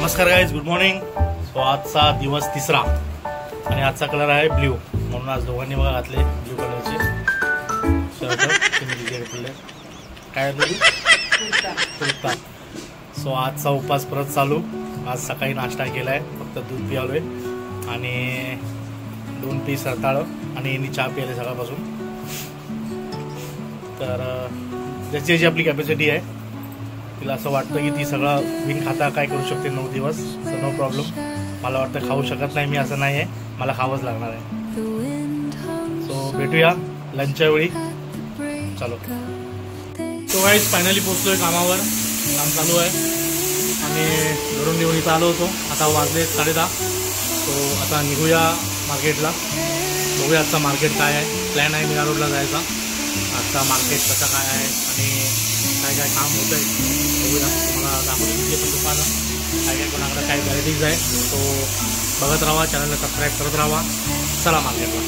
नमस्कार guys, good morning. So आजचा दिवस तिसरा आणि आजचा कलर आहे ब्ल्यू, म्हणून आज दोघांनी बघा घातले ब्ल्यू कलरचे शर्ट काय कुर्ता। सो आजचा उपास परत चालू। आज सकाळी नाश्ता केलाय, फक्त दूध पियालोय आणि 2 पीस रताळ आणि चहा पियाले सकाळपासून। तर ज्याची आपली कॅपॅसिटी आहे, तिला असं वाटतं की ती सगळं बिन खाता काय करू शकते 9 दिवस, सो नो प्रॉब्लेम। मला वाटतं खाऊ शकत नाही मी, असं नाही आहे, मला खावंच लागणार आहे। सो भेटूया लंचच्या वेळी, चलो। तो गाईज फायनली पोहोचलोय कामावर, काम चालू आहे आणि घरून निघून इथं आलो होतो। आता वाजले 10:30, सो आता निघूया मार्केटला, बघूया आजचा मार्केट काय आहे। प्लॅन आहे मीरा रोडला जायचा। आजचा मार्केट कसा काय आहे आणि काय काय काम होतं आहे बघूया। तुम्हाला दाखवतो तिथे पण दुकानं काय काय, कोणाकडे काय व्हरायटीज आहे, तो बघत राहा, चॅनलला सबस्क्राईब करत राहा। चला मार्केटला।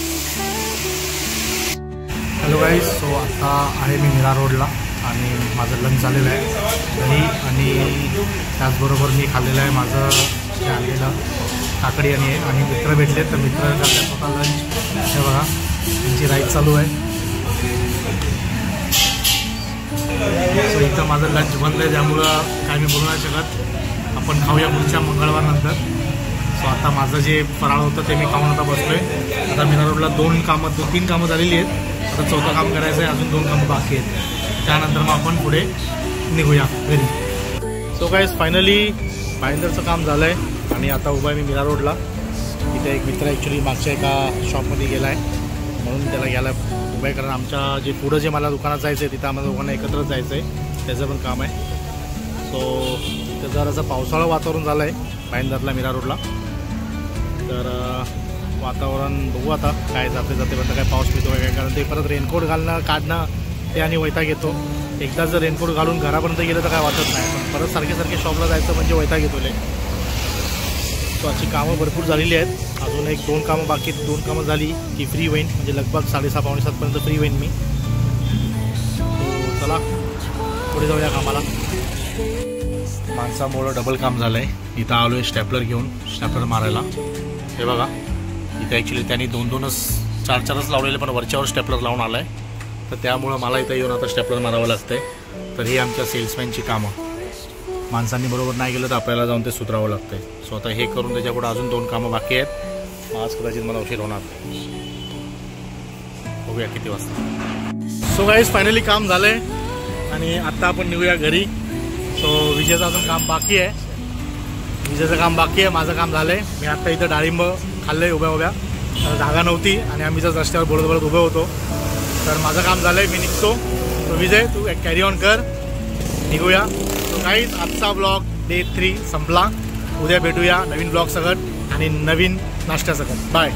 हॅलो गाईज, सो आता आहे मी मीरा रोडला आणि माझं लंच झालेलं आहे दही आणि त्याचबरोबर मी खाल्लेलं आहे माझं जे आणलेलं काकडी आणि मित्र भेटले, तर मित्र करतात होता लंच। हे बघा त्यांची राईड चालू आहे। सो इथं माझं लंच बनलं आहे, त्यामुळं काय मी बोलू नाही शकत। आपण खाऊया पुढच्या मंगळवारनंतर। सो आता माझं जे फराळ होतं ते मी खाऊन आता बसलो आहे। आता मीरा रोडला 3 कामं झालेली आहेत, आता 4थं काम करायचं आहे, अजून 2 कामं बाकी आहेत। त्यानंतर मग आपण पुढे निघूया घरी। सो गाईज फायनली बाइंडरचं काम झालं आहे आणि आता उभा आहे मी मीरा रोडला। इथे एक मित्र ॲक्च्युली मागच्या एका शॉपमध्ये गेला आहे, म्हणून त्याला घ्यायला उभं आहे, कारण आमच्या जे पुढं जे मला दुकानात जायचं आहे तिथं आम्हाला दोघांना एकत्रच जायचं आहे, त्याचं पण काम आहे। सो इथं जरासं पावसाळं वातावरण झालं आहे बाइंदरला मीरा रोडला, तर वातावरण बघू आता काय जाते पण काय पाऊस पितो काय, कारण ते परत रेनकोट घालणं काढणं ते आणि वैताग येतो। एकदा जर रेनकोट घालून घरापर्यंत गेलं तर काय वाटत नाही, पण परत सारखे शॉपला जायचं म्हणजे वैताग येतो ले। सो अशी कामं भरपूर झालेली आहेत, अजून 1-2 कामं बाकी, 2 कामं झाली की फ्री होईन, म्हणजे लगभग 6:30-6:45 फ्री होईन मी। सो चला पुढे जाऊया कामाला। माणसामुळं डबल काम झालं आहे। इथं आलो आहे स्टॅपलर घेऊन, स्टॅपलर मारायला। हे बघा इथं ॲक्च्युली त्यांनी 2-2च 4-4च लावलेले, पण वरच्यावर स्टॅपलर लावून आला आहे, तर त्यामुळं मला इथं येऊन आता स्टॅपलर मारावं लागतं आहे। तर ही आमच्या सेल्समॅनची कामं, माणसांनी बरोबर नाही गेलं तर आपल्याला जाऊन ते सुधारावं लागतं आहे। सो आता हे करून त्याच्यापुढे अजून 2 कामं बाकी आहेत, आज कदाचित मला उशीर होणार, बघूया किती वाजता। सो गाईज फायनली काम झालं आहे आणि आत्ता आपण निघूया घरी। सो विजेचं अजून काम बाकी आहे, माझं काम झालं आहे। मी आत्ता इथं डाळिंब खाल्लं आहे उभ्या जागा नव्हती आणि आम्ही जर रस्त्यावर बोलत उभे होतो, तर माझं काम झालं आहे, मी निघतो। तो विजय तू कॅरी ऑन कर, निघूया। तो गाईज आजचा ब्लॉग डे 3 संपला। उद्या भेटूया नवीन ब्लॉग सकट आणि नवीन नाश्त्यासकट। बाय।